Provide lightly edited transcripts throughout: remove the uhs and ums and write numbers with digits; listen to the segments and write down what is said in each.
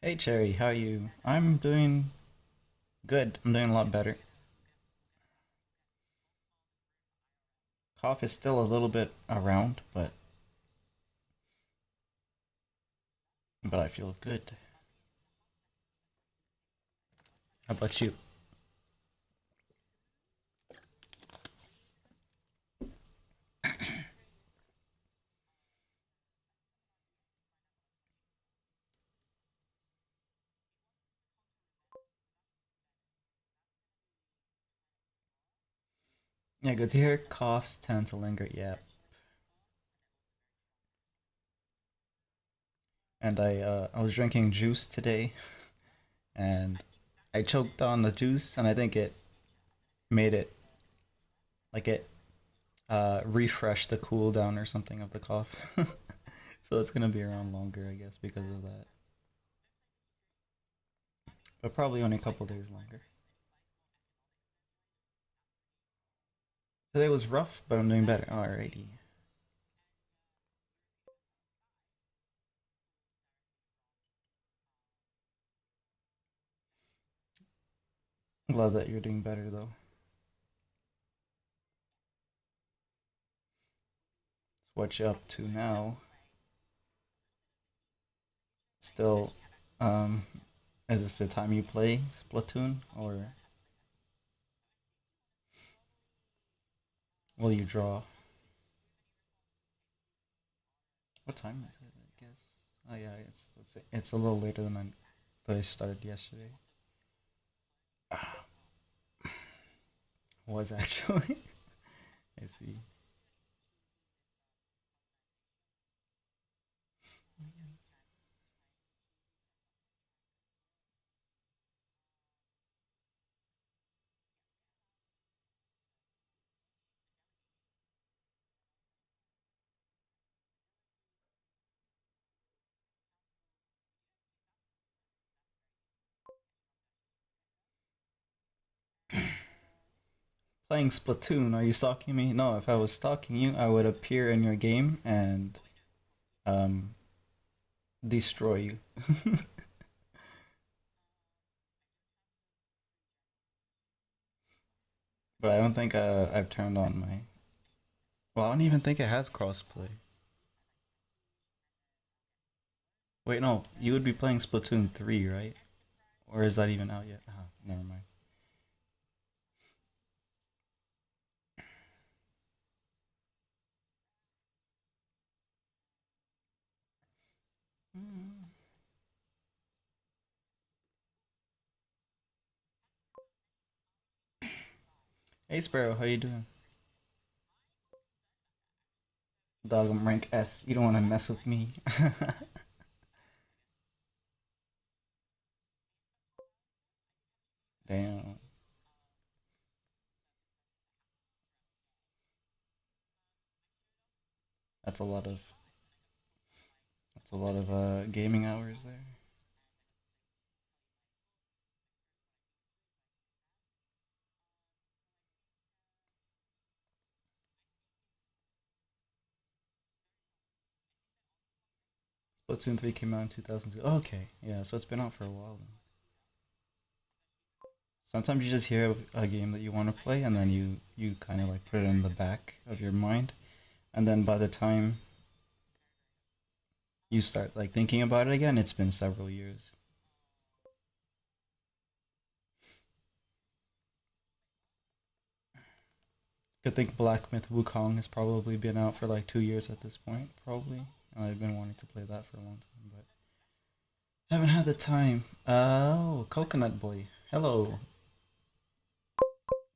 Hey Cherry, how are you? I'm doing good. I'm doing a lot better. Cough is still a little bit around, but I feel good. How about you? Yeah, good to hear. Coughs tend to linger. Yeah, and I was drinking juice today, and I choked on the juice, and I think it made it like it refreshed the cool down or something of the cough. So it's gonna be around longer, I guess, because of that. But probably only a couple days longer. Today was rough, but I'm doing better. Alrighty. Glad that you're doing better though. So what you up to now? Still, um, is this the time you play Splatoon, or will you draw? What time is it? I guess. Oh yeah, it's a little later than I started yesterday. Was actually. I see. Playing Splatoon? Are you stalking me? No, if I was stalking you, I would appear in your game and um destroy you. But I don't think I've turned on my. Well, I don't even think it has crossplay. Wait, no, you would be playing Splatoon 3, right? Or is that even out yet? Ah, never mind. Mm. Hey Sparrow, how you doing? Dog, I'm rank S. You don't want to mess with me. Damn, that's a lot of gaming hours there. Splatoon 3 came out in 2002. Oh, okay, yeah, so it's been out for a while then. Sometimes you just hear a game that you want to play, and then you kind of like put it in the back of your mind, and then by the time you start like thinking about it again, it's been several years. Good think Black Myth Wukong has probably been out for like 2 years at this point, probably. I've been wanting to play that for a long time, but haven't had the time. Oh, Coconut Boy. Hello.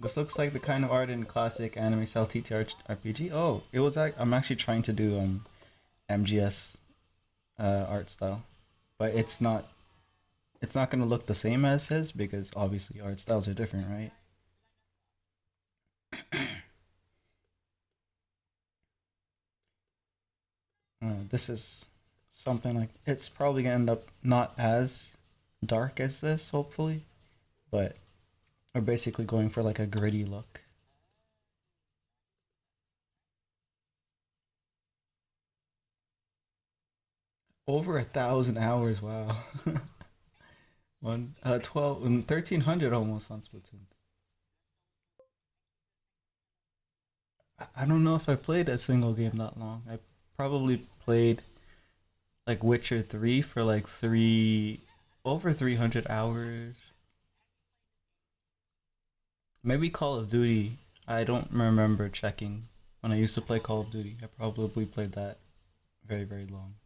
This looks like the kind of art in classic anime style TTR RPG. Oh, it was. I'm actually trying to do MGS art style, but it's not. It's not gonna look the same as his because obviously art styles are different, right? This is something like it's probably gonna end up not as dark as this, hopefully, but we're basically going for like a gritty look. Over 1,000 hours, wow. One 12 1300 almost on Splatoon. I don't know if I played a single game that long. I probably played like Witcher 3 for like 3 over 300 hours. Maybe Call of Duty. I don't remember checking when I used to play Call of Duty. I probably played that very very long.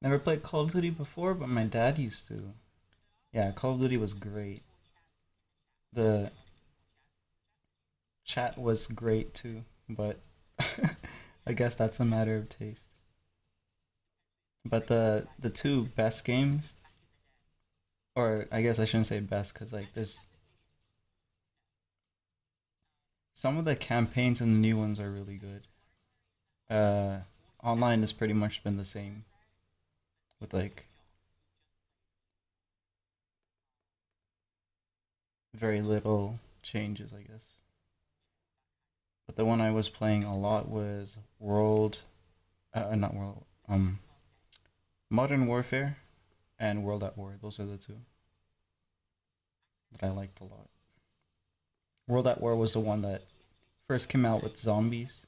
Never played Call of Duty before, but my dad used to. Yeah, Call of Duty was great. The chat was great too, but I guess that's a matter of taste. But the two best games, or I guess I shouldn't say best, because like there's some of the campaigns in the new ones are really good. Uh, Online has pretty much been the same with like very little changes, I guess. But the one I was playing a lot was not World, Modern Warfare and World at War. Those are the two that I liked a lot. World at War was the one that first came out with zombies.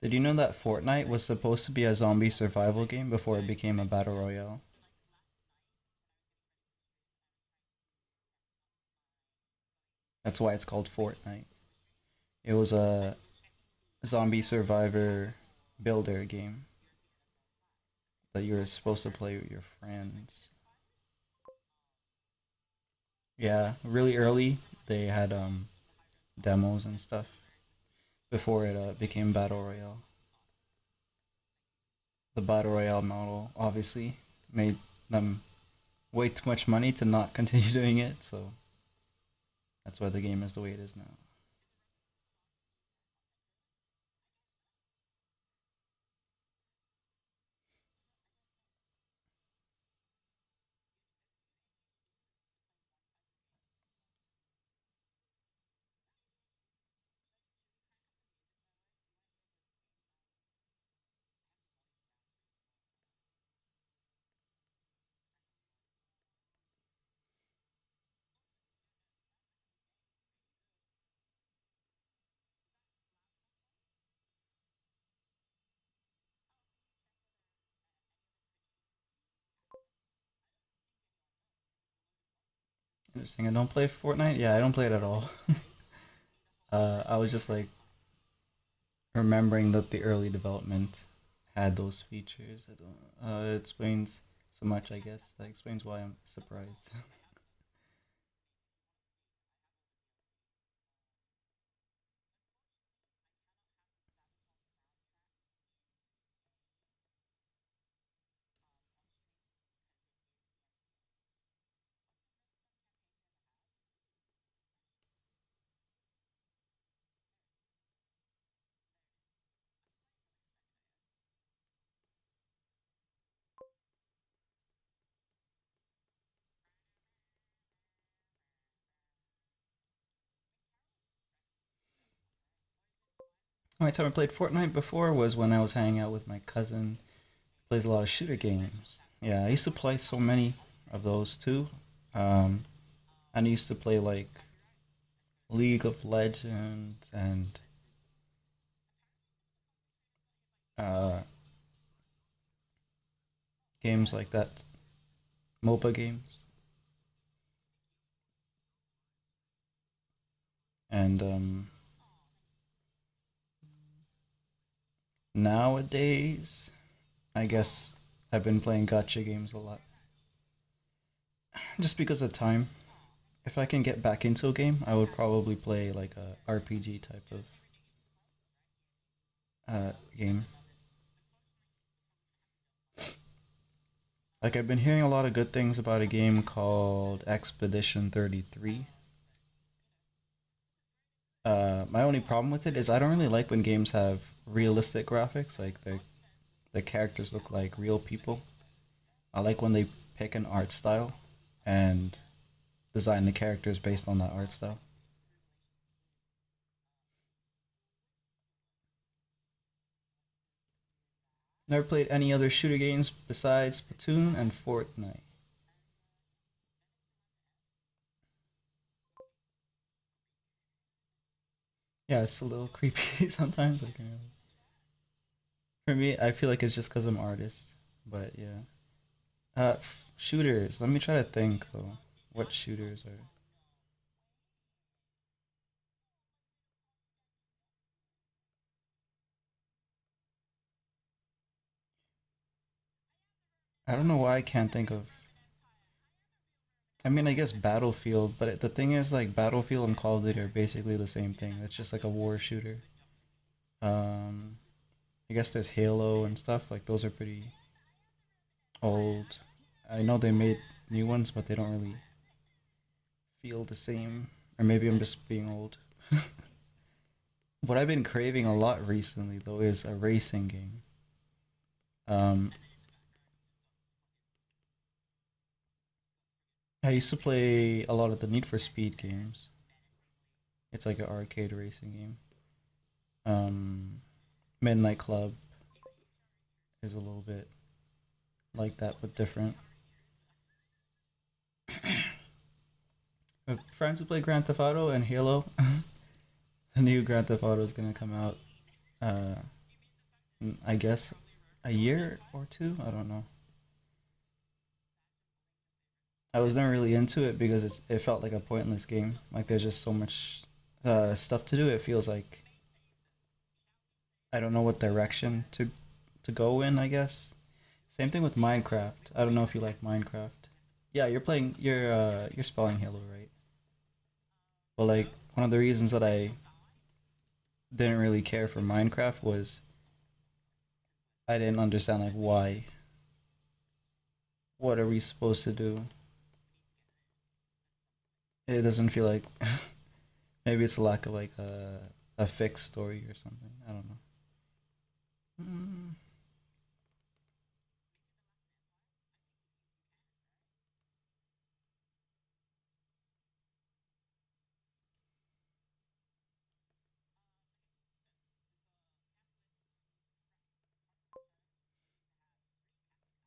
Did you know that Fortnite was supposed to be a zombie survival game before it became a battle royale? That's why it's called Fortnite. It was a zombie survivor builder game that you were supposed to play with your friends. Yeah, really early they had demos and stuff before it became battle royale. The battle royale model obviously made them way too much money to not continue doing it, so that's why the game is the way it is now. Interesting. I don't play Fortnite. Yeah, I don't play it at all. I was just like remembering that the early development had those features. It explains so much, I guess. That explains why I'm surprised. The only time I played Fortnite before was when I was hanging out with my cousin. He plays a lot of shooter games. Yeah, I used to play so many of those too. Um, and I used to play like League of Legends and uh, games like that, MOBA games. And nowadays, I guess I've been playing gotcha games a lot, just because of time. If I can get back into a game, I would probably play like a RPG type of game. Like I've been hearing a lot of good things about a game called Expedition 33. My only problem with it is I don't really like when games have realistic graphics, like the characters look like real people. I like when they pick an art style and design the characters based on that art style. Never played any other shooter games besides Splatoon and Fortnite. Yeah, it's a little creepy sometimes. Like, for me, I feel like it's just because I'm an artist. But yeah. Shooters. Let me try to think though. What shooters are? I don't know why I can't think of. I mean, I guess Battlefield, but the thing is, like Battlefield and Call of Duty are basically the same thing. It's just like a war shooter. Um, I guess there's Halo and stuff. Like those are pretty old. I know they made new ones, but they don't really feel the same. Or maybe I'm just being old. What I've been craving a lot recently, though, is a racing game. Um, I used to play a lot of the Need for Speed games. It's like an arcade racing game. Um, Midnight Club is a little bit like that, but different. Friends who play Grand Theft Auto and Halo. The new Grand Theft Auto is gonna come out. Uh, I guess a year or two. I don't know. I was never really into it because it felt like a pointless game. Like there's just so much stuff to do. It feels like I don't know what direction to go in. I guess same thing with Minecraft. I don't know if you like Minecraft. Yeah, you're spelling Halo right. But like one of the reasons that I didn't really care for Minecraft was I didn't understand like why. What are we supposed to do? It doesn't feel like maybe it's a lack of like a fixed story or something. I don't know. Mm.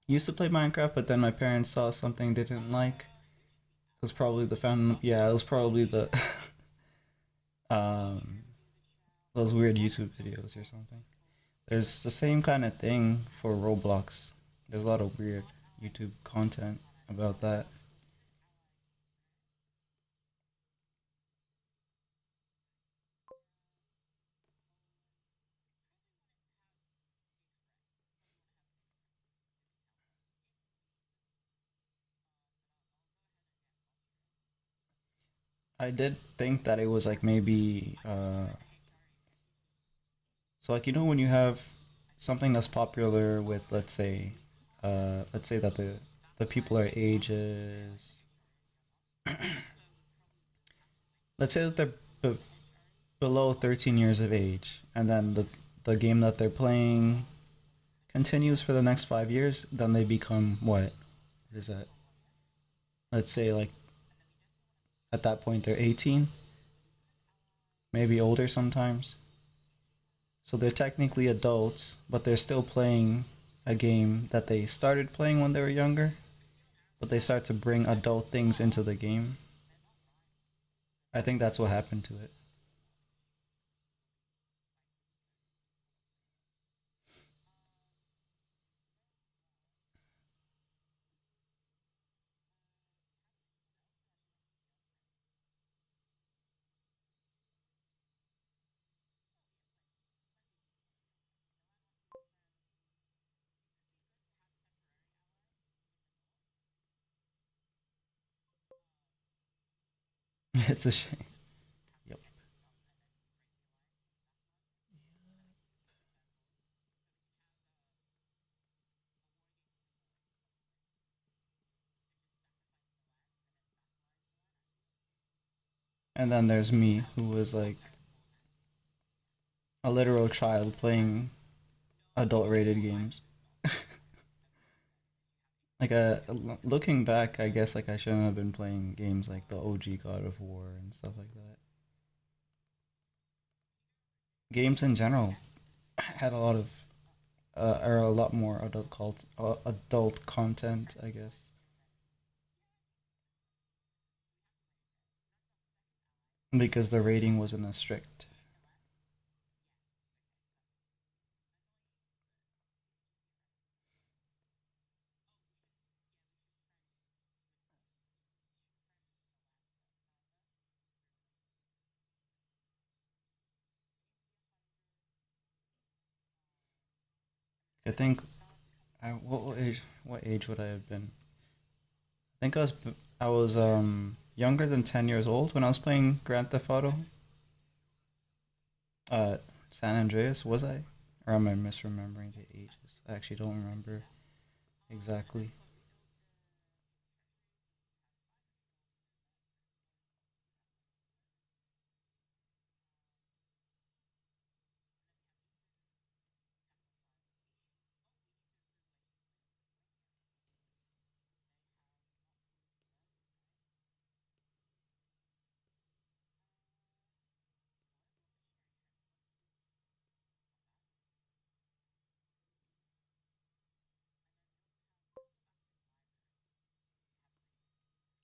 Used to play Minecraft, but then my parents saw something they didn't like. It was probably the found. Yeah, it was probably the um those weird YouTube videos or something. There's the same kind of thing for Roblox. There's a lot of weird YouTube content about that. I did think that it was like maybe so like when you have something that's popular with let's say that the people are ages, let's say that they're b- below 13 years of age, and then the game that they're playing continues for the next 5 years, then they become what? What is that? Let's say like at that point they're 18, maybe older sometimes. So they're technically adults, but they're still playing a game that they started playing when they were younger. but they start to bring adult things into the game. I think that's what happened to it. It's a shame. Yep. And then there's me, who was like a literal child playing adult rated games. Like looking back, I guess like I shouldn't have been playing games like the OG God of War and stuff like that. Games in general had a lot of are a lot more adult content, I guess. Because the rating wasn't as strict. I think what age would I have been? I think I was younger than 10 years old when I was playing Grand Theft Auto. Uh, San Andreas, was I? Or am I misremembering the ages? I actually don't remember exactly.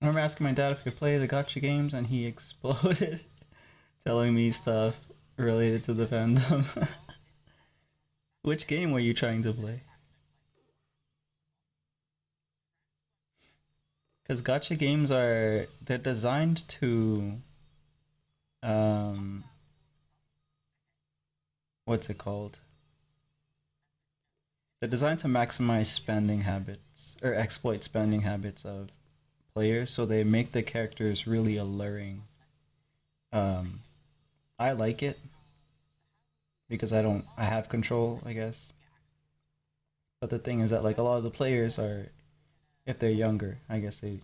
I remember asking my dad if he could play the gotcha games, and he exploded, telling me stuff related to the fandom. Which game were you trying to play? Because gotcha games they're designed to um what's it called? They're designed to maximize spending habits or exploit spending habits of players, so they make the characters really alluring. Um, I like it because I have control, I guess. But the thing is that like a lot of the players are, if they're younger, I guess it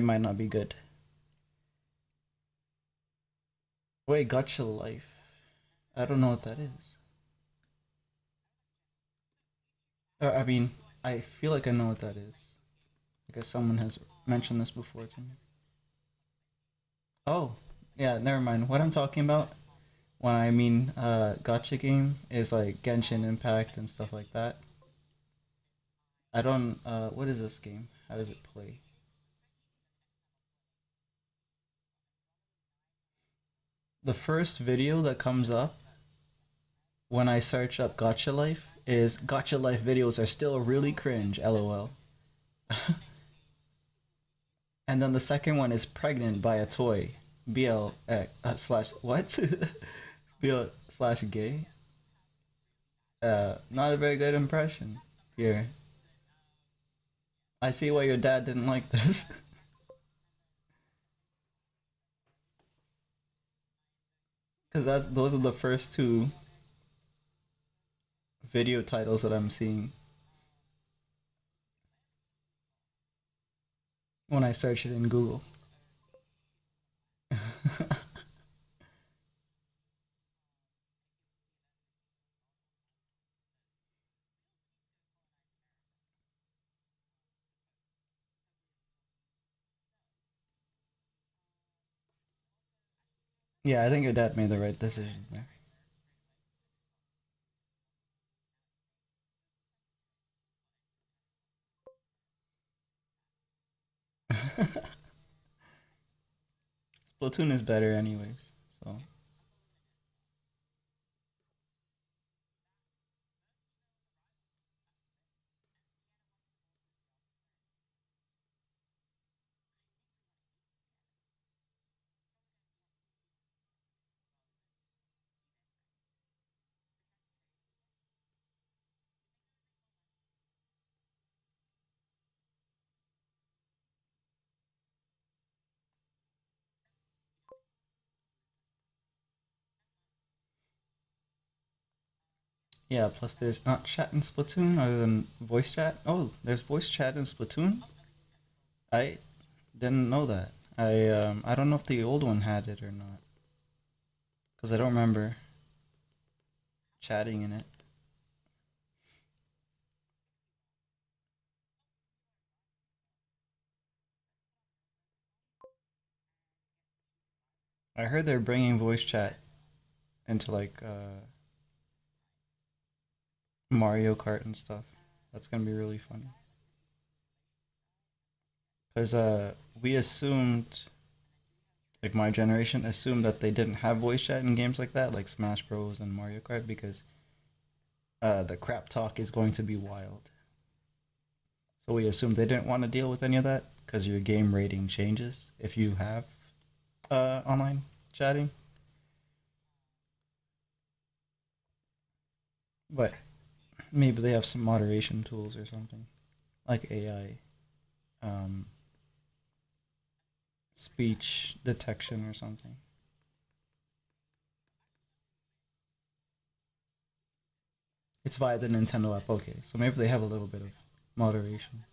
might not be good. Wait, gotcha life. I don't know what that is. I mean, I feel like I know what that is. I guess someone has mentioned this before to me. Oh, yeah, never mind. What I'm talking about when I mean gotcha game is like Genshin Impact and stuff like that. I don't what is this game? How does it play? The first video that comes up when I search up gotcha life is gotcha life videos are still really cringe, lol. And then the second one is pregnant by a toy, BL slash what? BL slash gay. Not a very good impression here. I see why your dad didn't like this. Because that's those are the first two video titles that I'm seeing when I search it in Google. Yeah, I think your dad made the right decision there. Splatoon is better, anyways. So yeah. Plus, there's not chat in Splatoon other than voice chat. Oh, there's voice chat in Splatoon. I didn't know that. I don't know if the old one had it or not because I don't remember chatting in it. I heard they're bringing voice chat into like Mario Kart and stuff. That's gonna be really funny. Because we assumed, like my generation assumed that they didn't have voice chat in games like that, like Smash Bros. And Mario Kart, because the crap talk is going to be wild. So we assumed they didn't want to deal with any of that because your game rating changes if you have online chatting. But maybe they have some moderation tools or something, like AI, um, speech detection or something. It's via the Nintendo app. Okay, so maybe they have a little bit of moderation.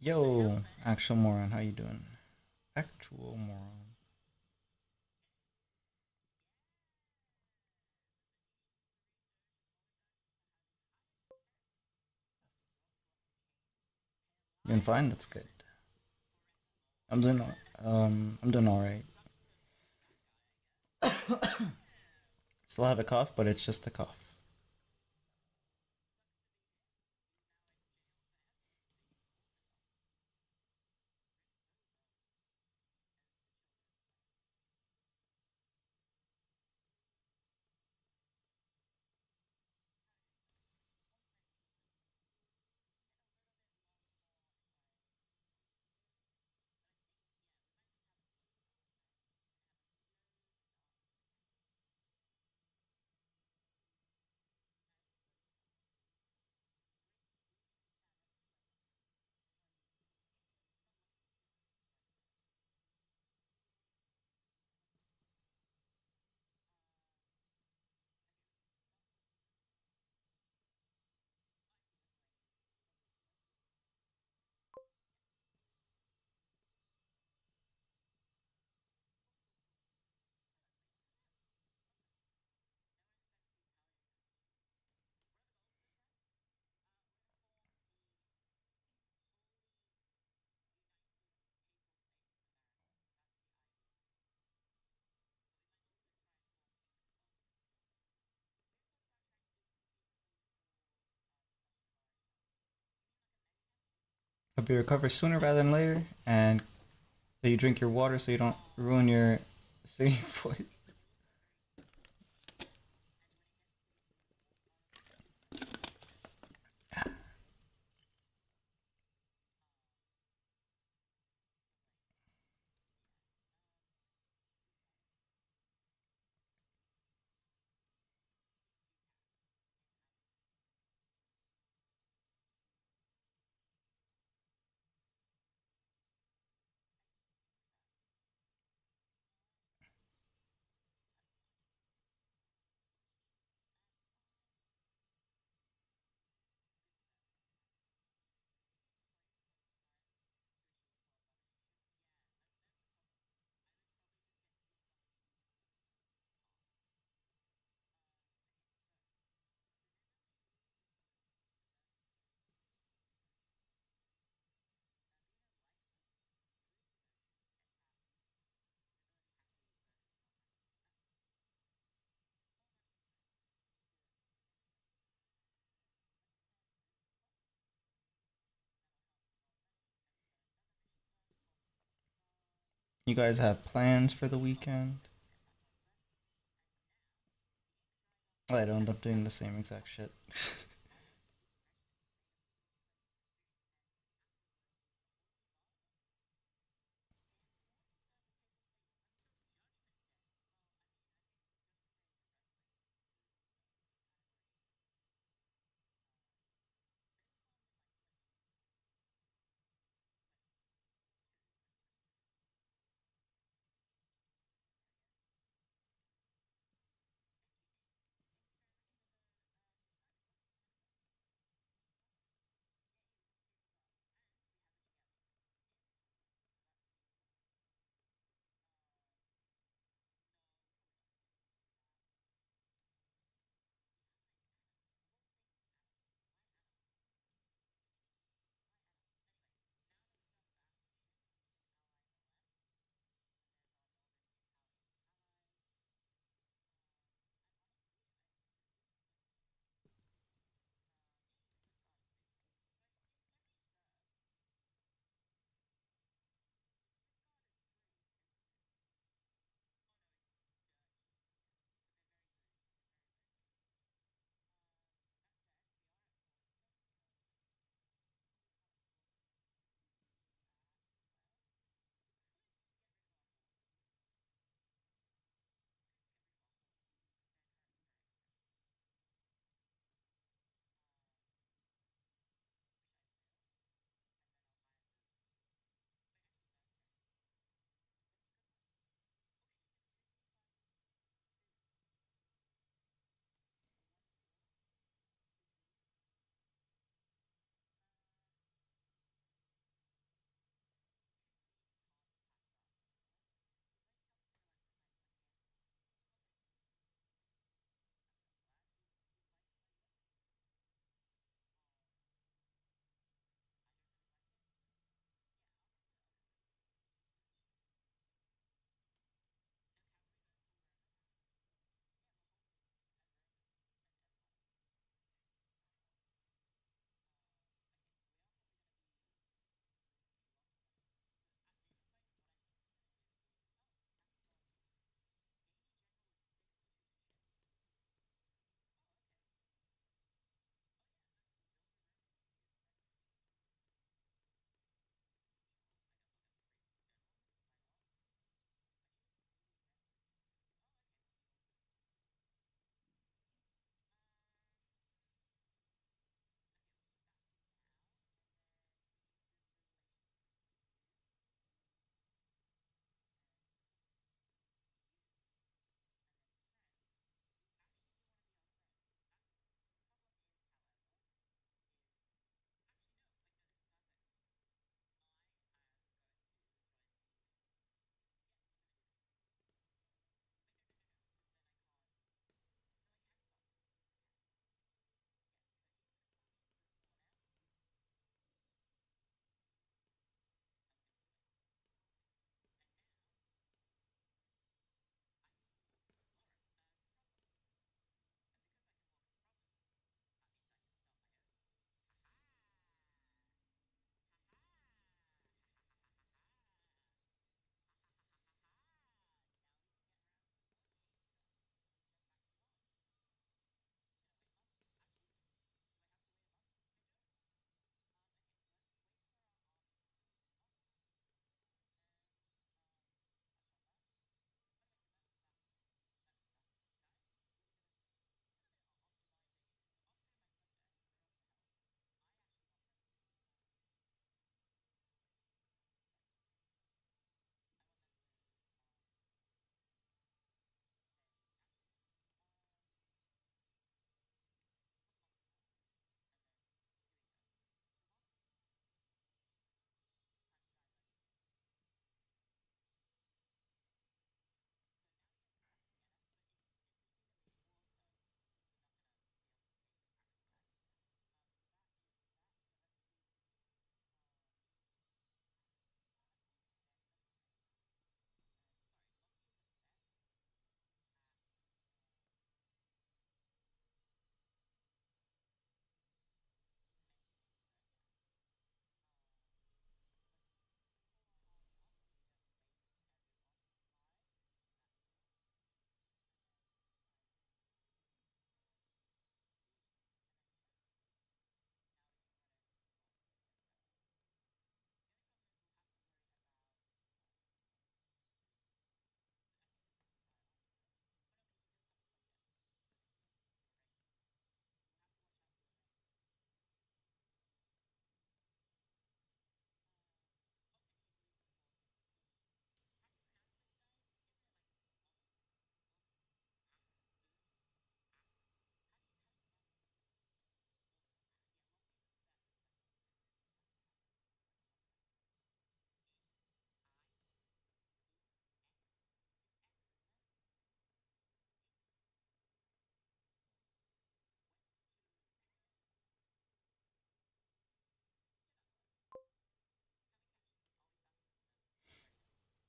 Yo, actual moron, how you doing? Actual moron. Doing fine. That's good. I'm doing I'm doing all right. Still have a cough, but it's just a cough. Hope you recover sooner rather than later, and that you drink your water so you don't ruin your singing voice. You guys have plans for the weekend? I'd end up doing the same exact shit.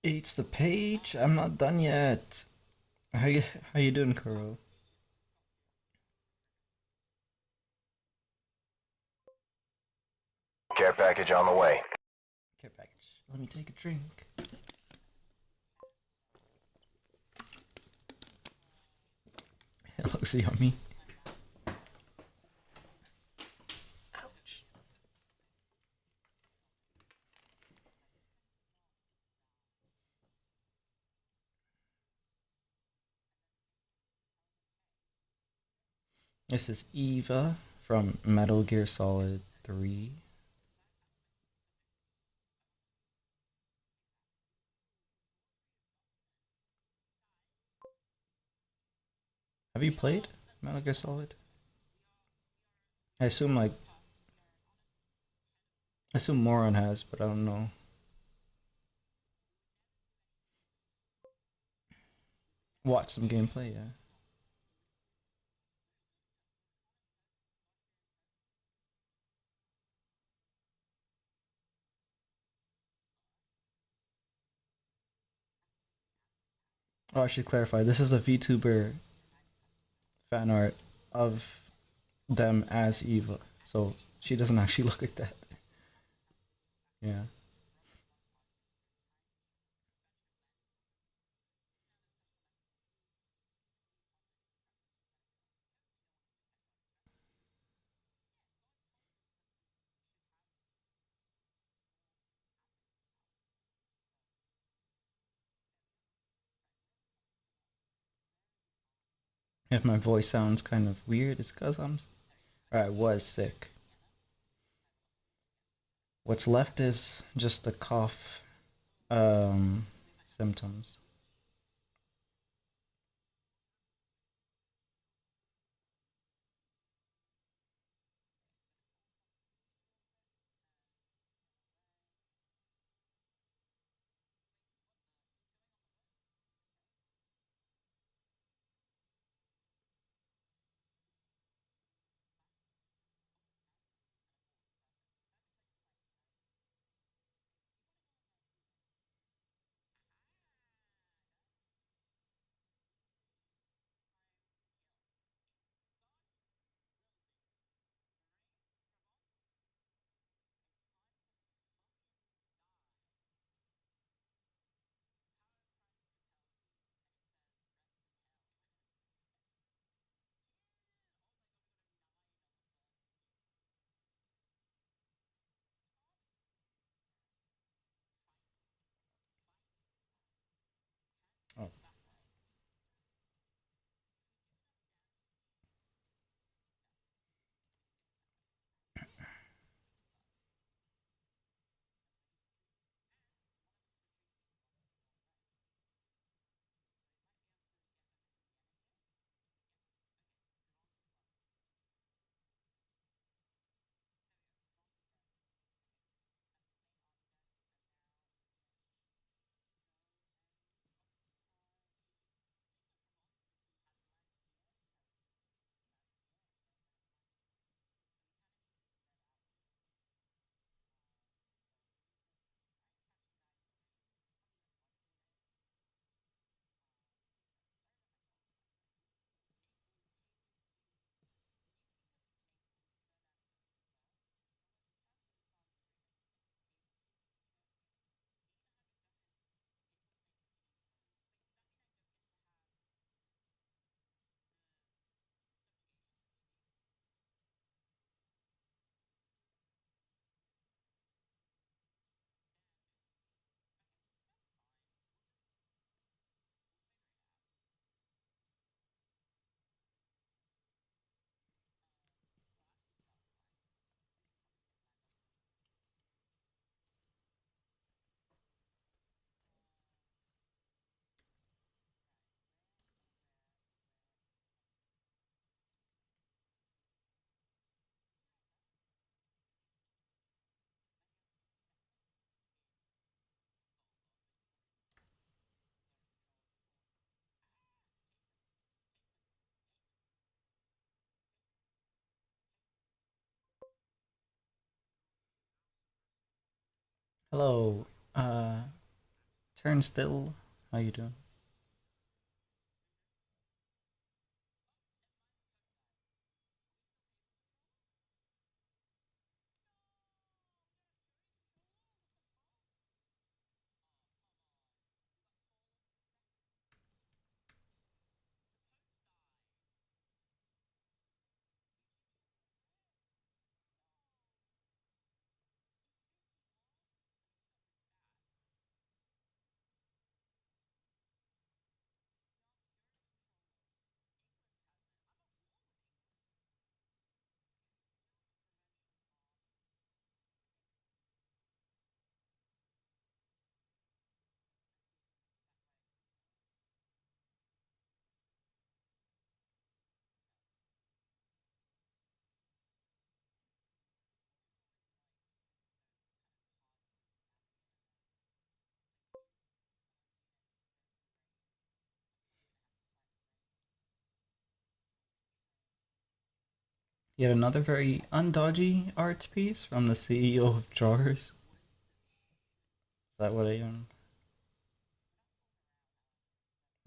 It's the page. I'm not done yet. How you doing, Kuro? Care package on the way. Care package. Let me take a drink. It looks yummy. Ouch. This is Eva from Metal Gear Solid 3. Have you played Metal Gear Solid? I assume like I assume Moron has, but I don't know. Watch some gameplay, yeah. Oh, I should clarify. This is a VTuber fan art of them as Eva, so she doesn't actually look like that. Yeah. If my voice sounds kind of weird, it's because I was sick. What's left is just the cough symptoms. Oh, hello, Turnstill, how you doing? Yet another very undodgy art piece from the CEO of Drawers. Is that what I am?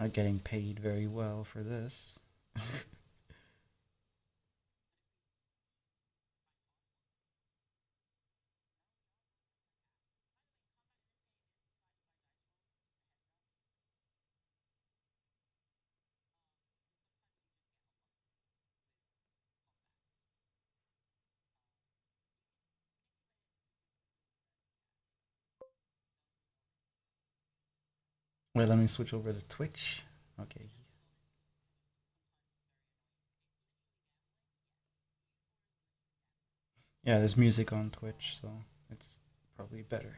Not getting paid very well for this. Wait, let me switch over to Twitch. Okay. Yeah, there's music on Twitch, so it's probably better.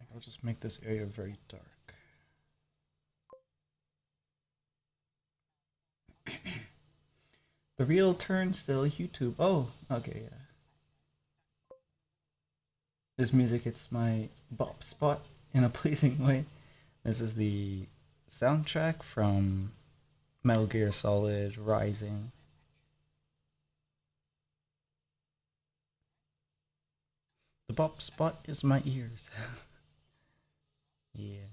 I think I'll just make this area very dark. The real turnstill YouTube. Oh, okay, yeah. This music hits my bop spot in a pleasing way. This is the soundtrack from Metal Gear Solid Rising. The bop spot is my ears. Yeah.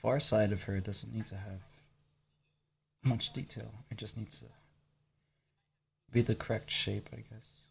far side of her doesn't need to have much detail. It just needs to be the correct shape, I guess.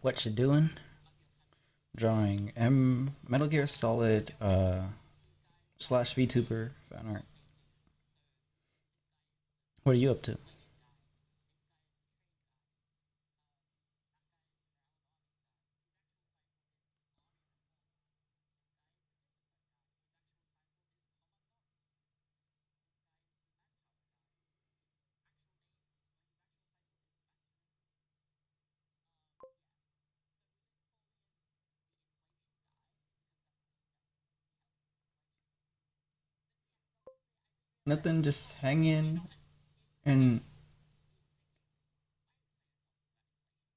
What you doing? Drawing Metal Gear Solid slash VTuber fan art. What are you up to? Nothing, just and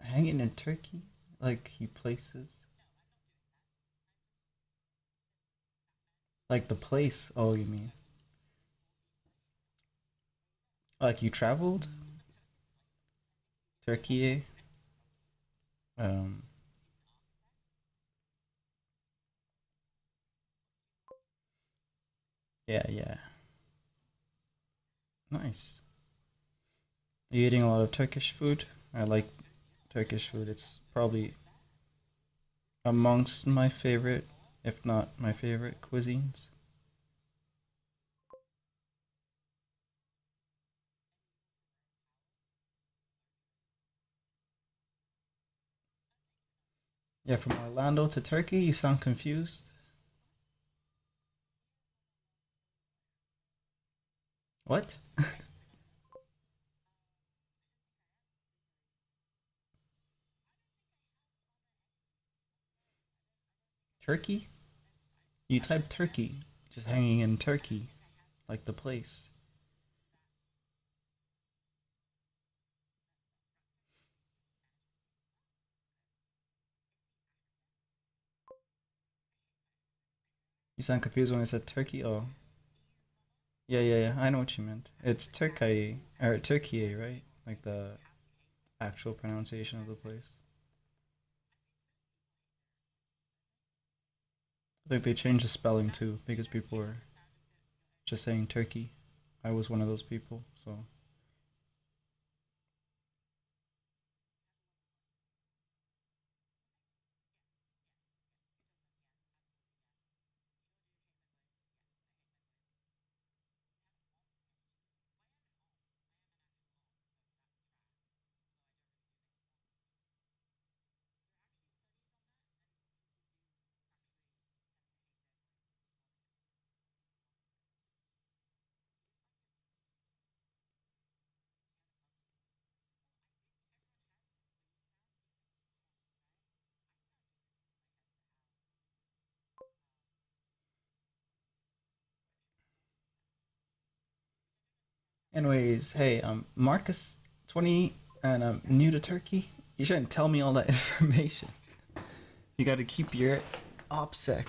hanging in Turkey. Like he places like the place. Oh, you mean like you traveled Turkey? Um, yeah, yeah, nice. Are you eating a lot of Turkish food? I like Turkish food. It's probably amongst my favorite, if not my favorite cuisines. Yeah, from Orlando to Turkey, you sound confused. What? Turkey? You type Turkey, just hanging in Turkey, like the place. You sound confused when I said Turkey. Oh, yeah, yeah, yeah. I know what you meant. It's Turkey or Turkey, right? Like the actual pronunciation of the place. I think they changed the spelling too because people were just saying Turkey. I was one of those people, so anyways, hey, Marcus 20 and I'm new to Turkey. You shouldn't tell me all that information. You got to keep your OPSEC,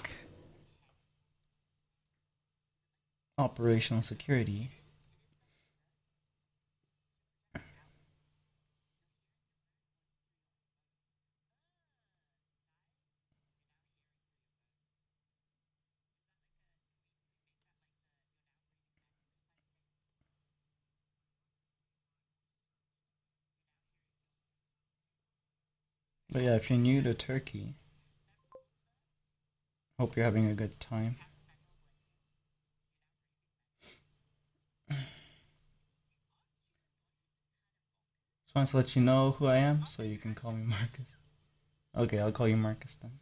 operational security. But yeah, if you're new to Turkey, hope you're having a good time. Just wanted to let you know who I am, so you can call me Marcus. Okay, I'll call you Marcus then.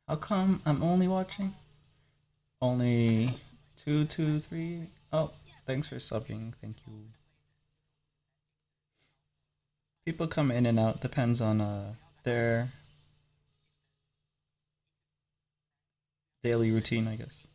How come I'm only watching? Only two, two, three. Oh, thanks for subbing. Thank you. People come in and out. Depends on their daily routine, I guess.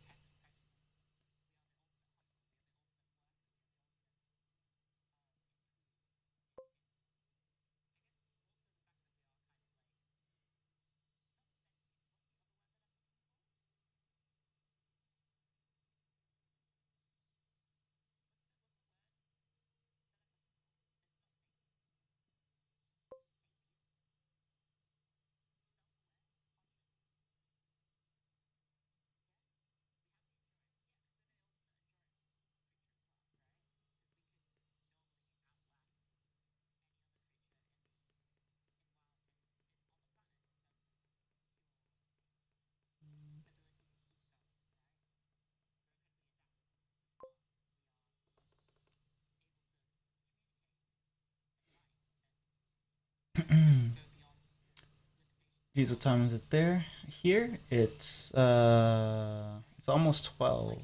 Geez, what time is it there? Here it's almost 12.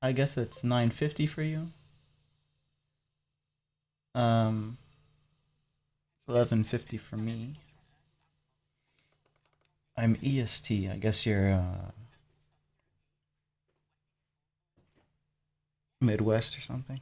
I guess it's 9:50 for you. Um 11:50 for me. I'm EST. I guess you're Midwest or something.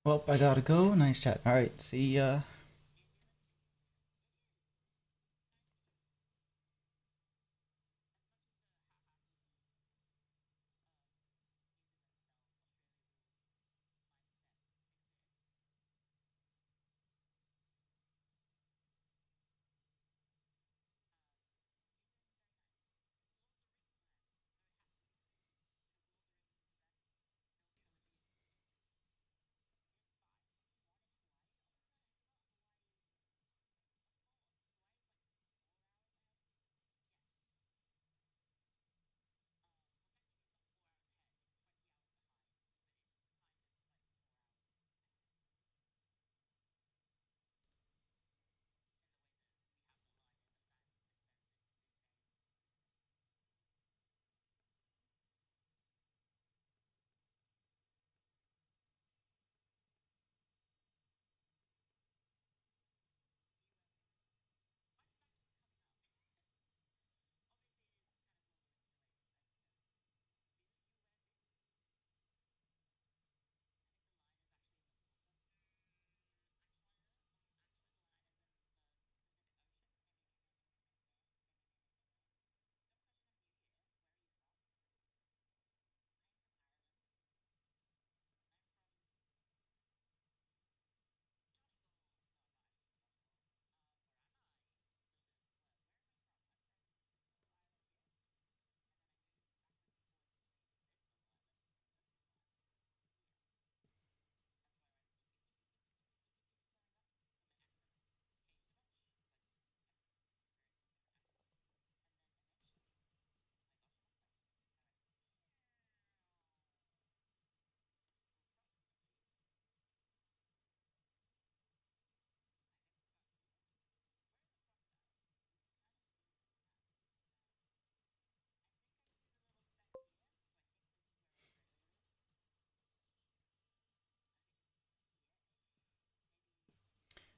Well, I gotta go. Nice chat. All right, see ya.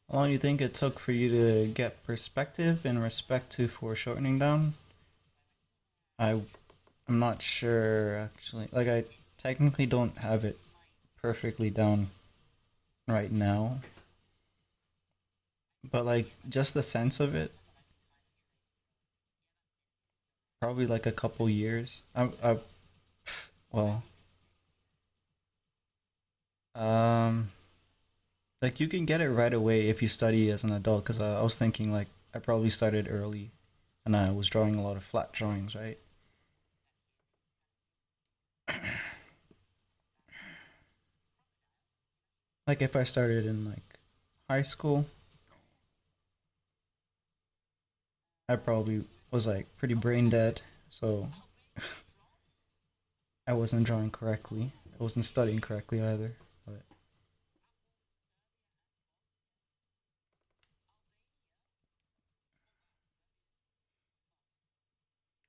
How long do you think it took for you to get perspective in respect to foreshortening down? I I'm not sure actually. Like I technically don't have it perfectly down right now, but like just the sense of it, probably like a couple years. I well, um, like you can get it right away if you study as an adult. Cause I was thinking like I probably started early, and I was drawing a lot of flat drawings, right? Like if I started in like high school, I probably was like pretty brain dead, so I wasn't drawing correctly. I wasn't studying correctly either. But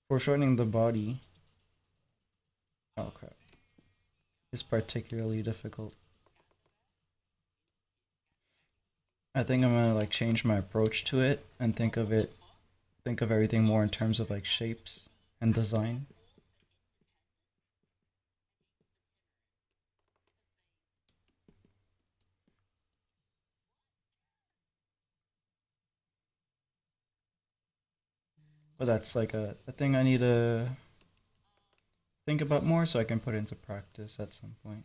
foreshortening the body, oh crap, is particularly difficult. I think I'm gonna like change my approach to it and think of everything more in terms of like shapes and design. But that's like a thing I need to think about more so I can put it into practice at some point.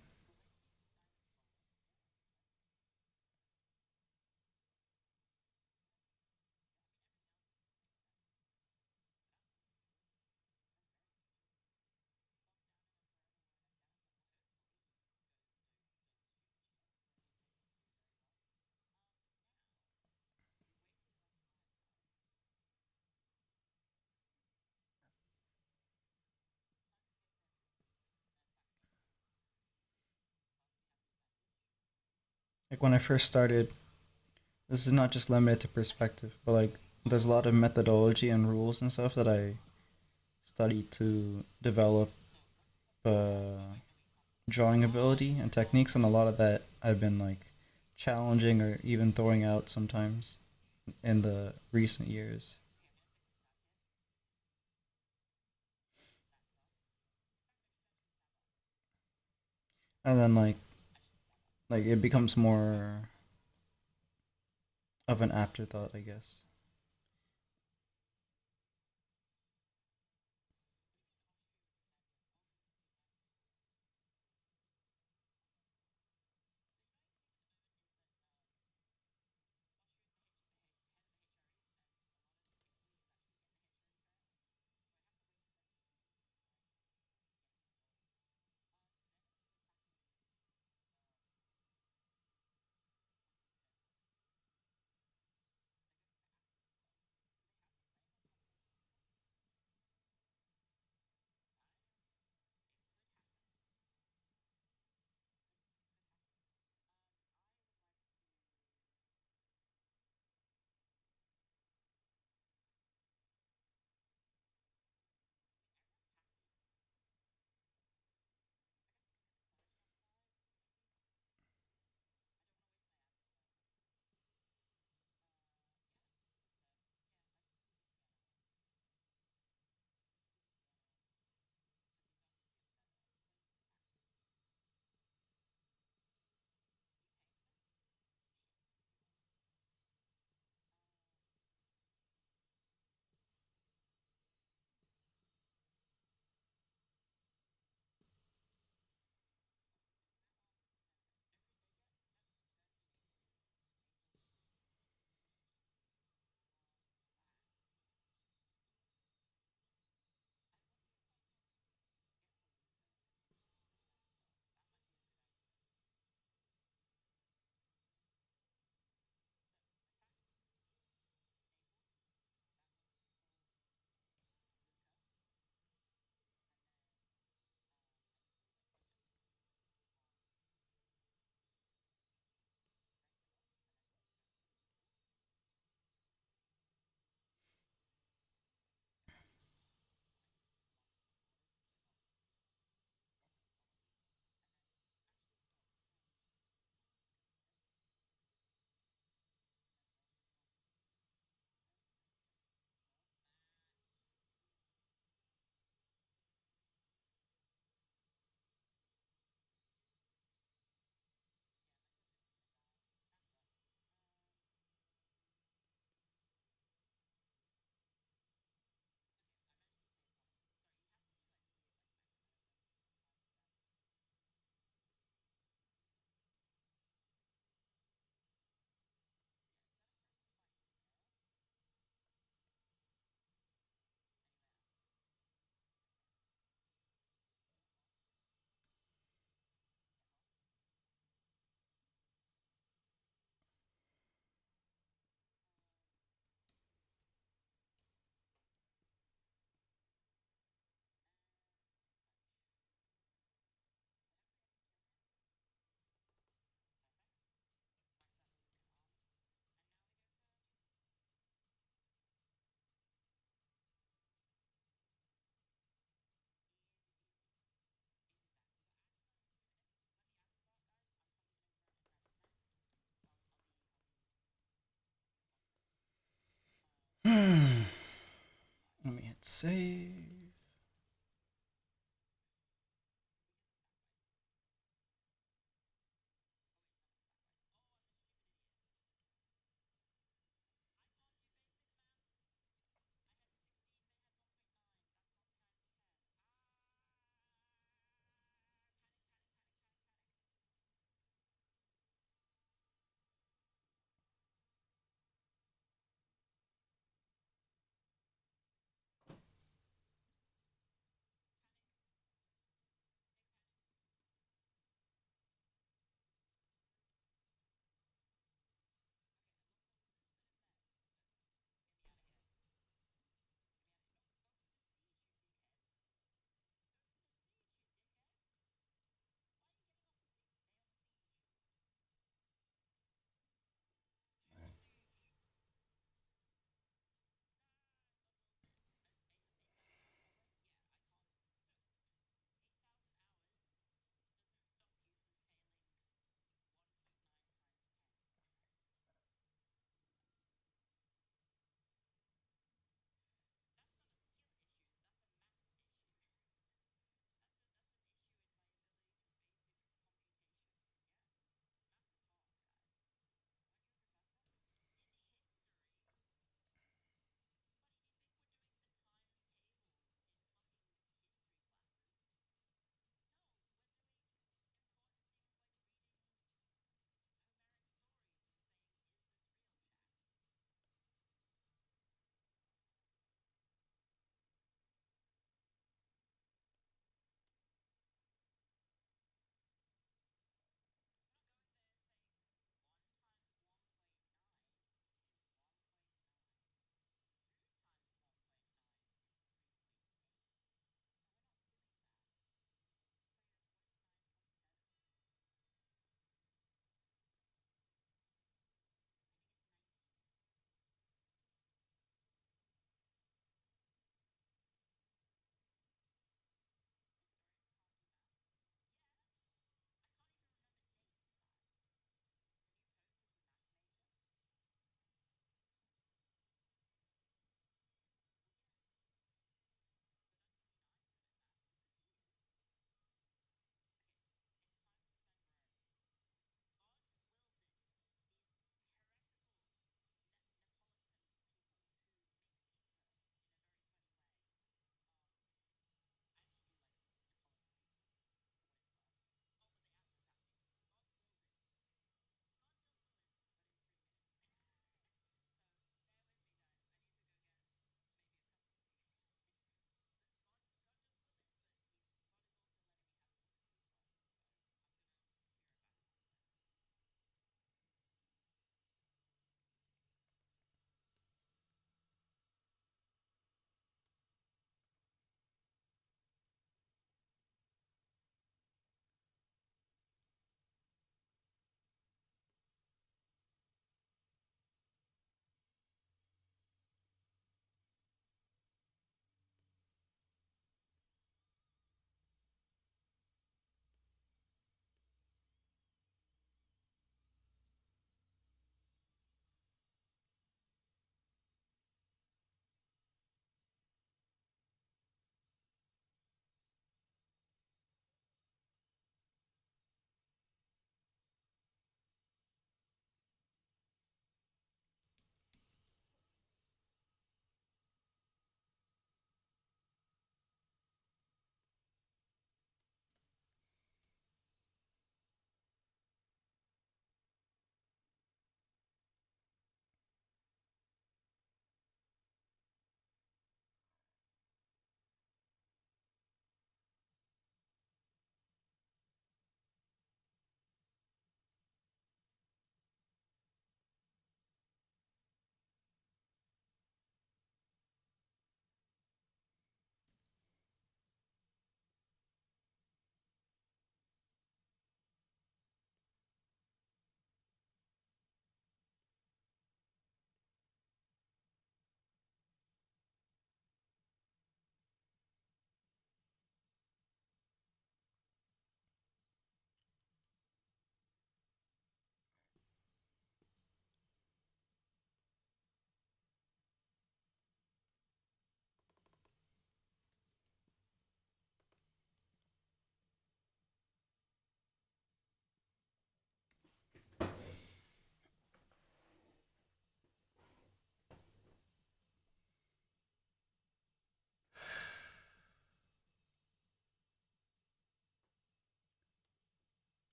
Like when I first started, this is not just limited to perspective, but like there's a lot of methodology and rules and stuff that I studied to develop uh, drawing ability and techniques, and a lot of that I've been like challenging or even throwing out sometimes in the recent years. And then like it becomes more of an afterthought, I guess. Let me hit save.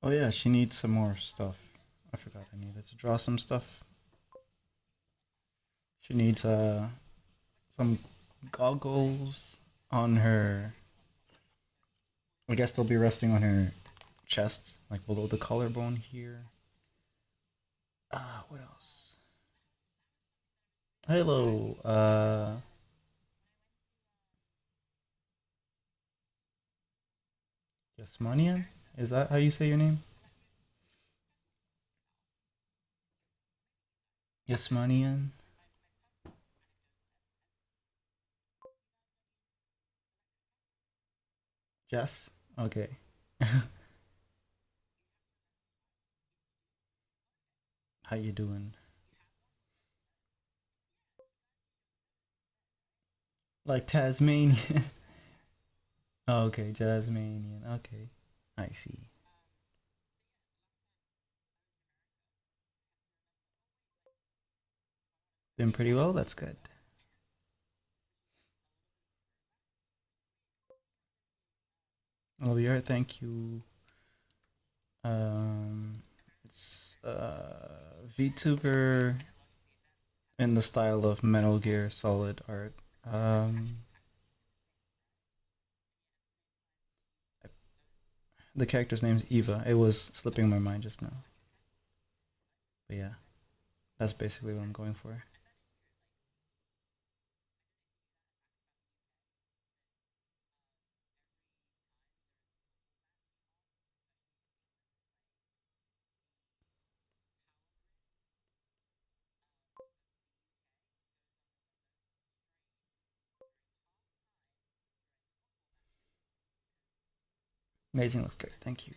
Oh yeah, she needs some more stuff. I forgot I needed to draw some stuff. She needs some goggles on her. I guess they'll be resting on her chest, like below the collarbone here. What else? Hello, Yasmanian? Is that how you say your name? Yasmanian? Jess? Okay. How you doing? Like Tasmanian? Oh, okay, Jasmanian. Okay, I see. Doing pretty well. That's good. LBR, thank you. Um, it's Vtuber in the style of Metal Gear Solid art. Um, the character's name's Eva. It was slipping my mind just now. But yeah, that's basically what I'm going for. Amazing, looks great. Thank you.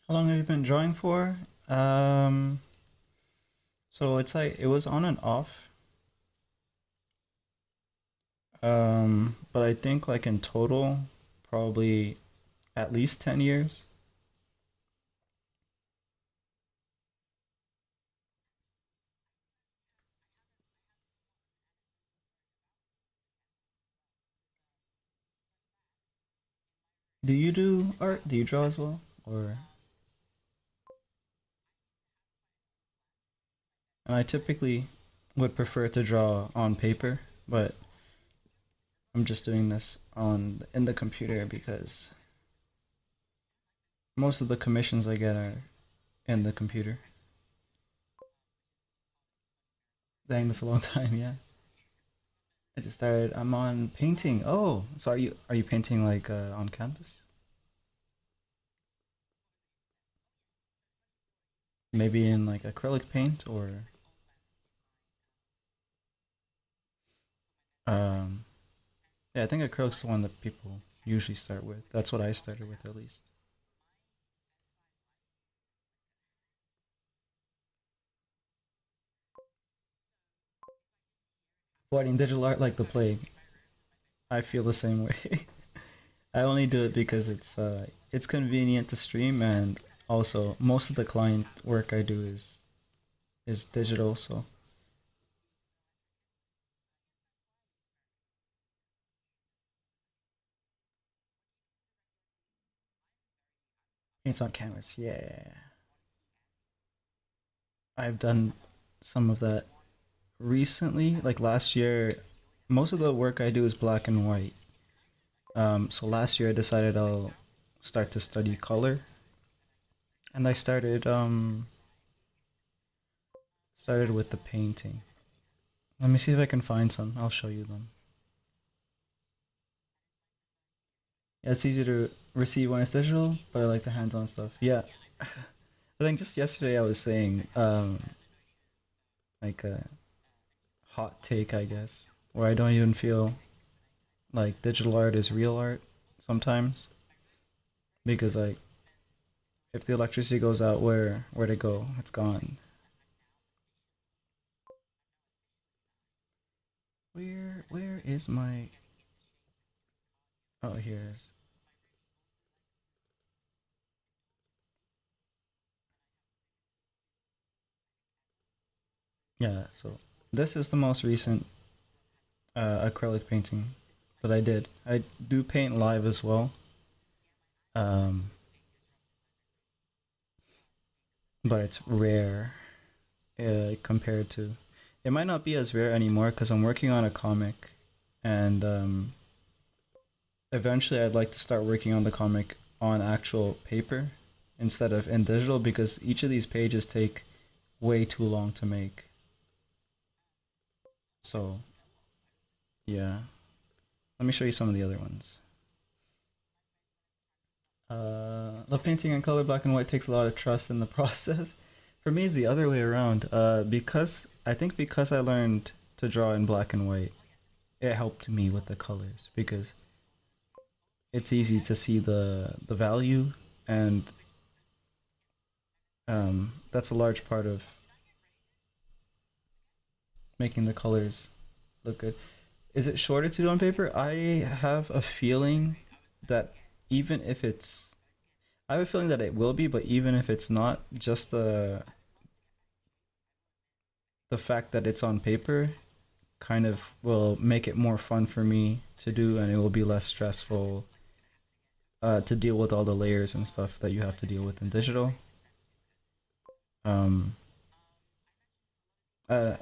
How long have you been drawing for? Um, so it's like it was on and off. But I think like in total, probably at least 10 years. Do you do art? Do you draw as well? Or I typically would prefer to draw on paper, but I'm just doing this on in the computer because most of the commissions I get are in the computer. Dang, that's a long time, yeah. I just started. I'm on painting. Oh, so are you painting like on canvas? Maybe in like acrylic paint or um yeah, I think acrylic's the one that people usually start with. That's what I started with at least. Avoiding digital art like the plague. I feel the same way. I only do it because it's convenient to stream and also most of the client work I do is digital, so Paints on canvas, yeah. I've done some of that recently. Like last year, most of the work I do is black and white. So last year I decided I'll start to study color, and I started with the painting. Let me see if I can find some. I'll show you them. Yeah, it's easy to receive when it's digital, but I like the hands-on stuff. Yeah, I think just yesterday I was saying like a hot take, I guess, where I don't even feel like digital art is real art sometimes because like if the electricity goes out, where to go? It's gone. Where is my? Oh, here it is. Yeah. So this is the most recent acrylic painting that I did. I do paint live as well. Um, but it's rare compared to. It might not be as rare anymore because I'm working on a comic, and eventually I'd like to start working on the comic on actual paper instead of in digital because each of these pages take way too long to make. So yeah, let me show you some of the other ones. The painting in color black and white takes a lot of trust in the process. For me, it's the other way around. Because I think because I learned to draw in black and white, it helped me with the colors because it's easy to see the value, and that's a large part of making the colors look good. Is it shorter to do on paper? I have a feeling that even if it's I have a feeling that it will be, but even if it's not, just the fact that it's on paper kind of will make it more fun for me to do, and it will be less stressful to deal with all the layers and stuff that you have to deal with in digital. Um, uh,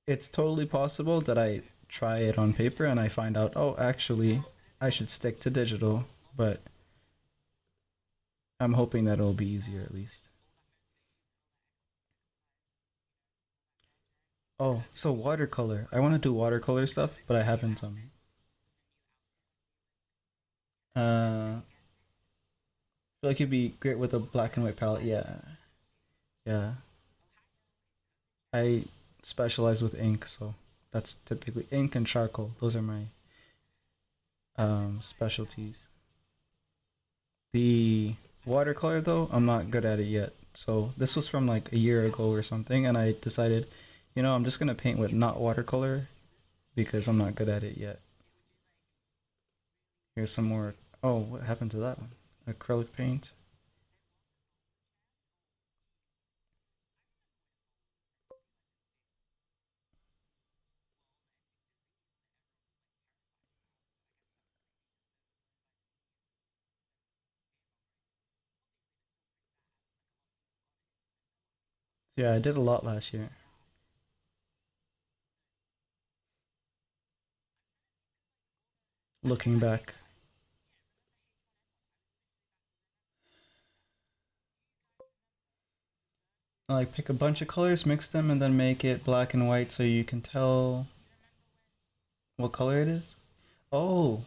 it's totally possible that I try it on paper and I find out, oh, actually, I should stick to digital, but I'm hoping that it'll be easier at least. Oh, so watercolor. I want to do watercolor stuff, but I haven't. I feel like you'd be great with a black and white palette. Yeah, yeah. I specialize with ink, so that's typically ink and charcoal. Those are my specialties. The watercolor though, I'm not good at it yet. So this was from like a year ago or something, and I decided, I'm just gonna paint with not watercolor because I'm not good at it yet. Here's some more. Oh, what happened to that one? Acrylic paint. Yeah, I did a lot last year. Looking back, I like pick a bunch of colors, mix them, and then make it black and white so you can tell what color it is. Oh,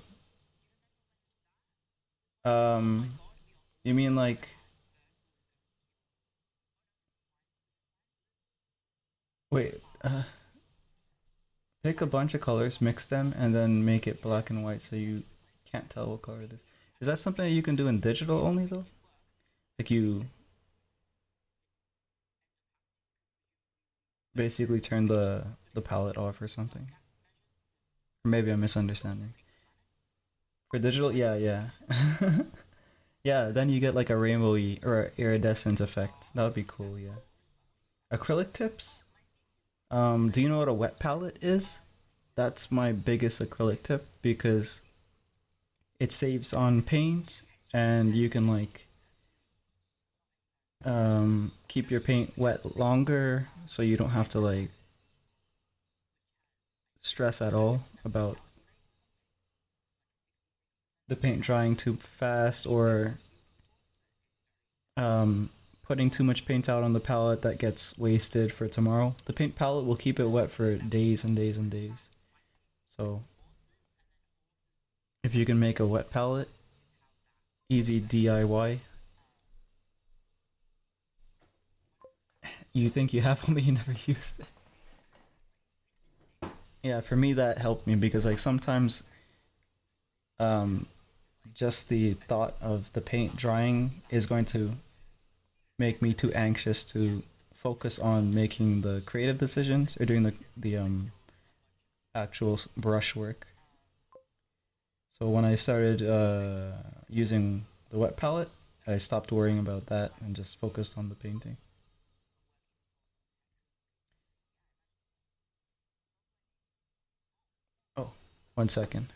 um, you mean like wait, pick a bunch of colors, mix them, and then make it black and white so you can't tell what color it is. Is that something that you can do in digital only though? Like you basically turn the palette off or something? Or maybe I'm misunderstanding. For digital, yeah, yeah. Yeah, then you get like a rainbowy or iridescent effect. That would be cool, yeah. Acrylic tips? Do you know what a wet palette is? That's my biggest acrylic tip because it saves on paint and you can like keep your paint wet longer, so you don't have to like stress at all about the paint drying too fast or um, putting too much paint out on the palette that gets wasted for tomorrow. The paint palette will keep it wet for days and days and days. So if you can make a wet palette, easy DIY. You think you have one, but you never used it. Yeah, for me that helped me because like sometimes um, just the thought of the paint drying is going to make me too anxious to focus on making the creative decisions or doing the actual brush work. So when I started using the wet palette, I stopped worrying about that and just focused on the painting. Oh, 1 second.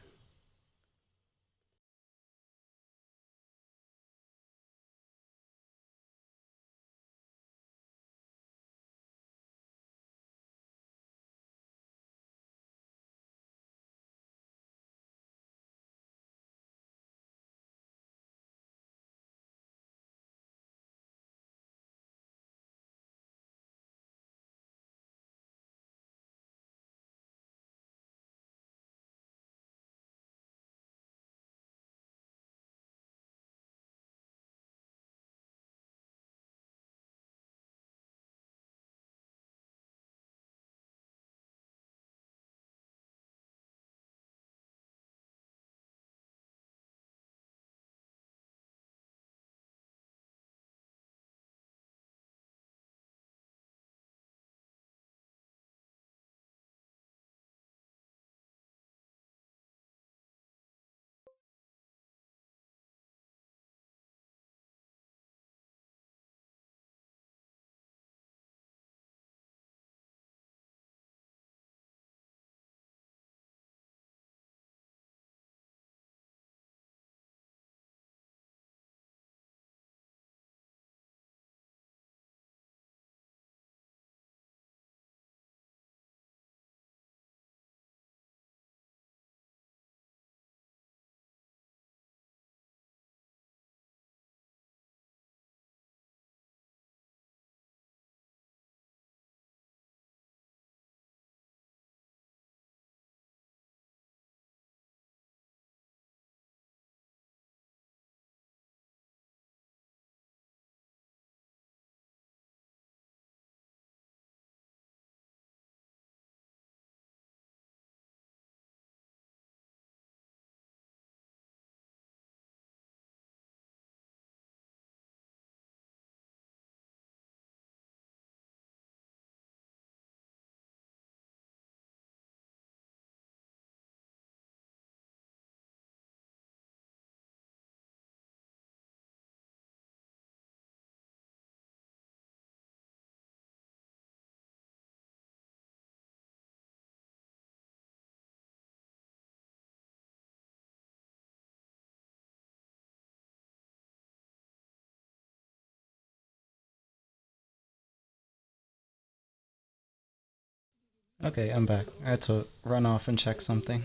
Okay, I'm back. I had to run off and check something.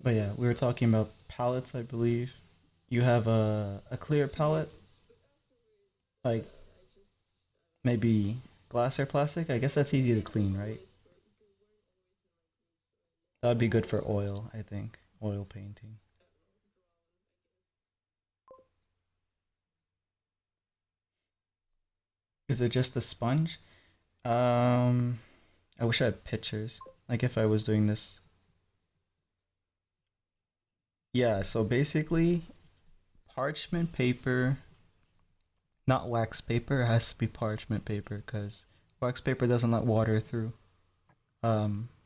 But yeah, we were talking about palettes, I believe. You have a clear palette, like maybe glass or plastic. I guess that's easy to clean, right? That would be good for oil, I think. Oil painting. Is it just a sponge? Um, I wish I had pictures. Like if I was doing this. Yeah, so basically, parchment paper, not wax paper. It has to be parchment paper because wax paper doesn't let water through.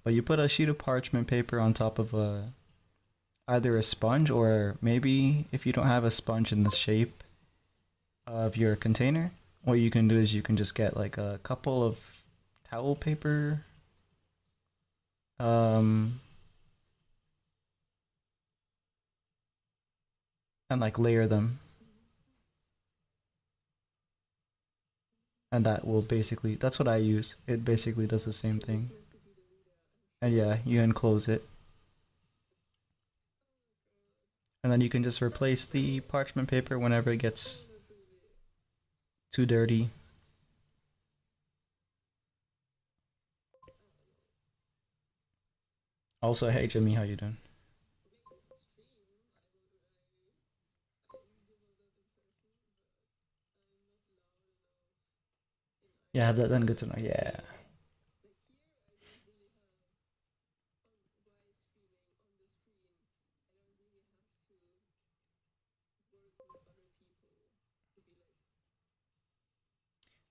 But you put a sheet of parchment paper on top of a either a sponge, or maybe if you don't have a sponge in the shape of your container, what you can do is you can just get like a couple of towel paper, um, and like layer them, and that will basically, that's what I use. It basically does the same thing. And yeah, you enclose it, and then you can just replace the parchment paper whenever it gets too dirty. Also, hey Jimmy, how you doing? Yeah, have that done. Good to know. Yeah.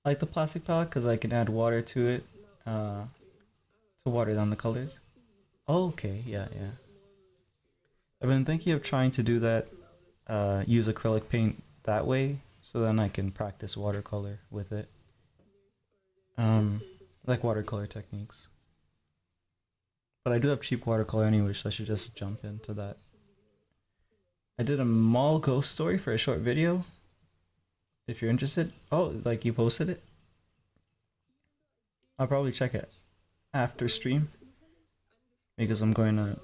I like the plastic palette because I can add water to it, uh, to water down the colors. Oh, okay, yeah, yeah. I've been thinking of trying to do that, use acrylic paint that way, so then I can practice watercolor with it. Um, like watercolor techniques. But I do have cheap watercolor anyway, so I should just jump into that. I did a mall ghost story for a short video. If you're interested, oh, like you posted it. I'll probably check it after stream because I'm going to.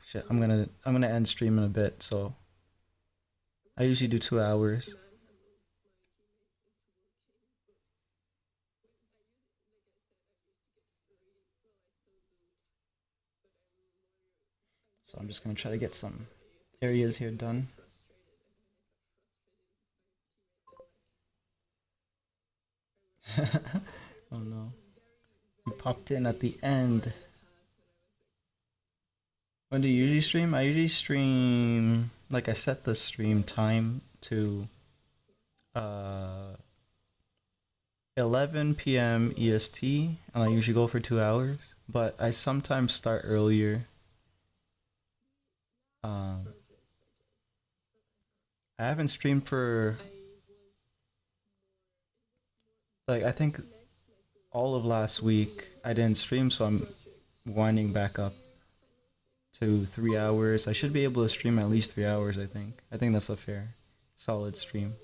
Shit. I'm gonna end stream in a bit, so I usually do 2 hours. So I'm just gonna try to get some areas here done. Oh no. You popped in at the end. When do you usually stream? I usually stream, like I set the stream time to uh 11 p.m. EST, and I usually go for 2 hours. But I sometimes start earlier. Um, I haven't streamed for, like, I think all of last week. I didn't stream, so I'm winding back up to 3 hours. I should be able to stream at least 3 hours, I think. I think that's a fair, solid stream.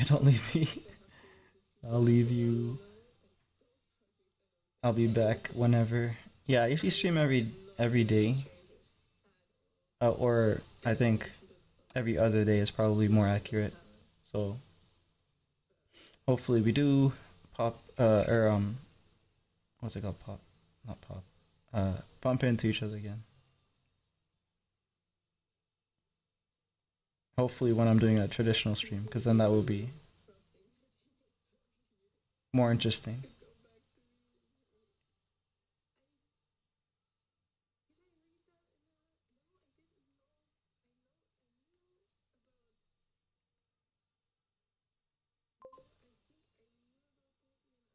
Don't leave me. I'll leave you. I'll be back whenever. Yeah, I usually stream every day. Or I think every other day is probably more accurate. So hopefully we do pop or what's it called? Pop, not pop. Bump into each other again. Hopefully when I'm doing a traditional stream, because then that will be more interesting.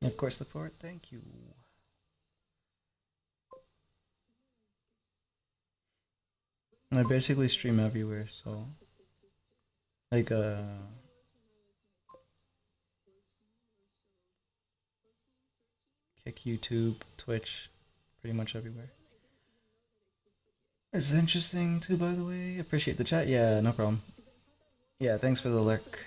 Of course, support. Thank you. And I basically stream everywhere, so like Kick, YouTube, Twitch, pretty much everywhere. It's interesting too, by the way. Appreciate the chat. Yeah, no problem. Yeah, thanks for the lurk.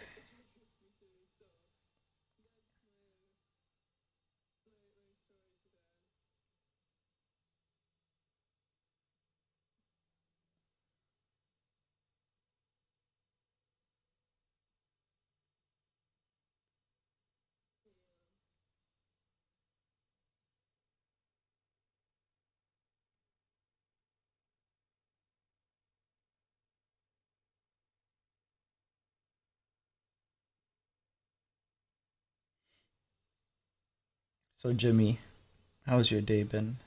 So Jimmy, how's your day been?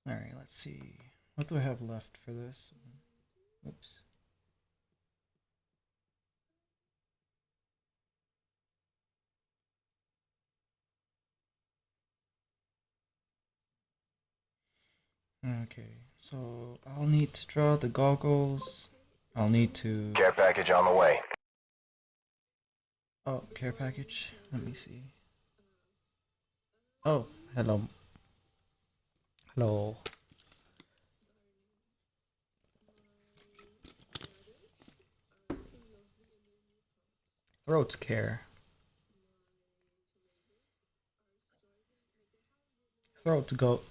All right, let's see. What do I have left for this? Oops. Okay, so I'll need to draw the goggles. I'll need to. Care package on the way. Oh, care package. Let me see. Oh, hello. Hello. Throats care. Throats goat.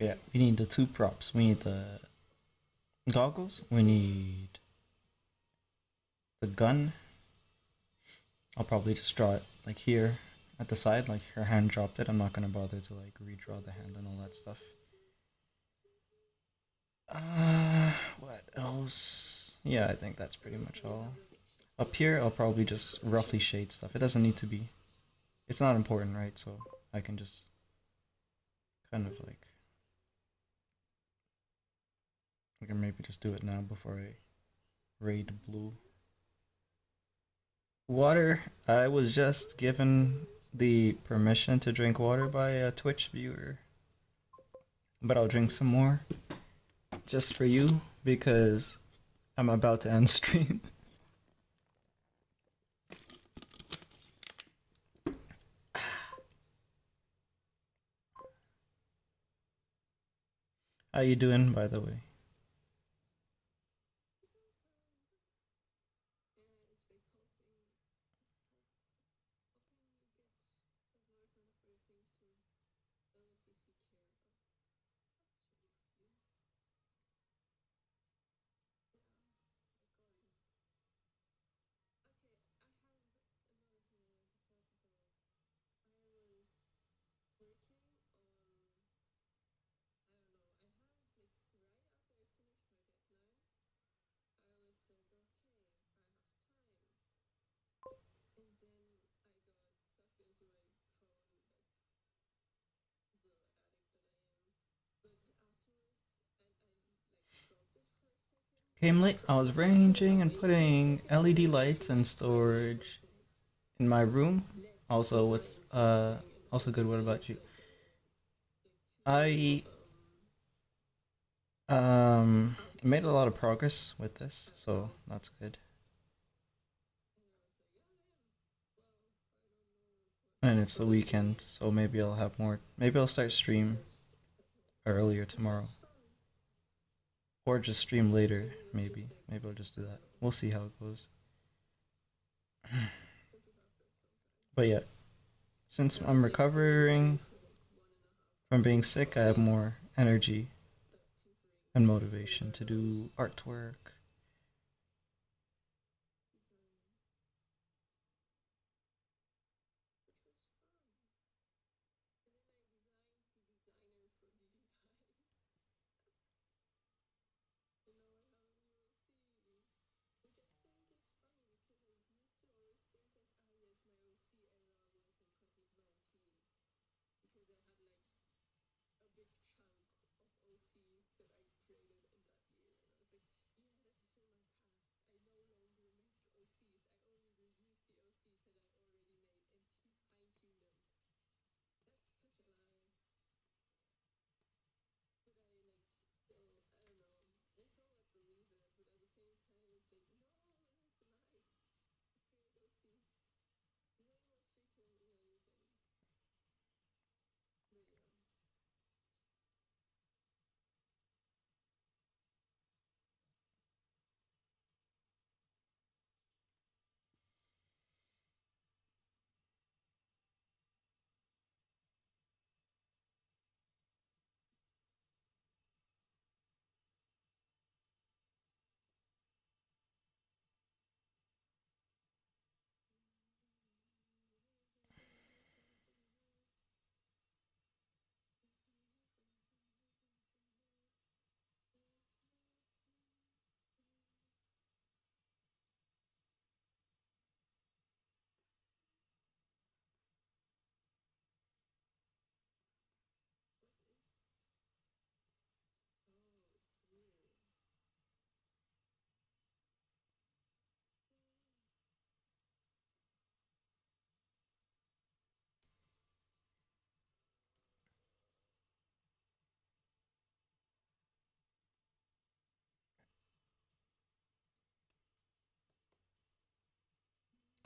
Yeah, we need the two props. We need the goggles. We need the gun. I'll probably just draw it like here at the side, like her hand dropped it. I'm not gonna bother to like redraw the hand and all that stuff. What else? Yeah, I think that's pretty much all. Up here, I'll probably just roughly shade stuff. It doesn't need to be. It's not important, right? So I can just kind of like. I can maybe just do it now before I raid blue. Water. I was just given the permission to drink water by a Twitch viewer. But I'll drink some more. Just for you, because I'm about to end stream. How you doing, by the way? Came late. I was arranging and putting LED lights and storage in my room. Also, what's also good. What about you? I made a lot of progress with this, so that's good. And it's the weekend, so maybe I'll have more. Maybe I'll start stream earlier tomorrow, or just stream later. Maybe I'll just do that. We'll see how it goes. But yeah, since I'm recovering from being sick, I have more energy and motivation to do artwork.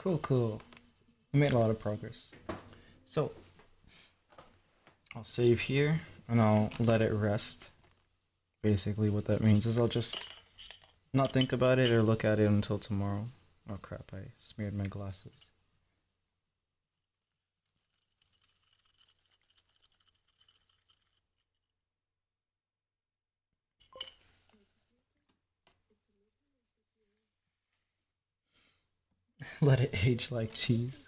Cool, cool. We made a lot of progress. So I'll save here and I'll let it rest. Basically what that means is I'll just not think about it or look at it until tomorrow. Oh crap, I smeared my glasses. Let it age like cheese.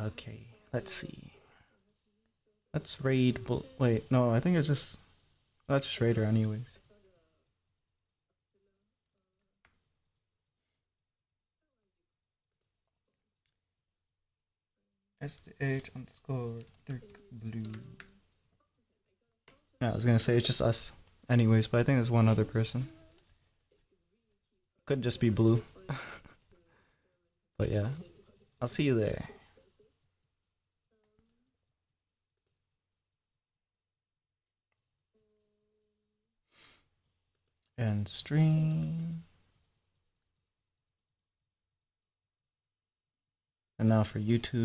Okay, let's see. Let's raid. Wait, no, I think it's just. Let's just raid her anyways. SDH underscore Dirk Blue. Yeah, I was gonna say it's just us anyways, but I think there's one other person. Could just be Blue. But yeah, I'll see you there. And stream. And now for YouTube.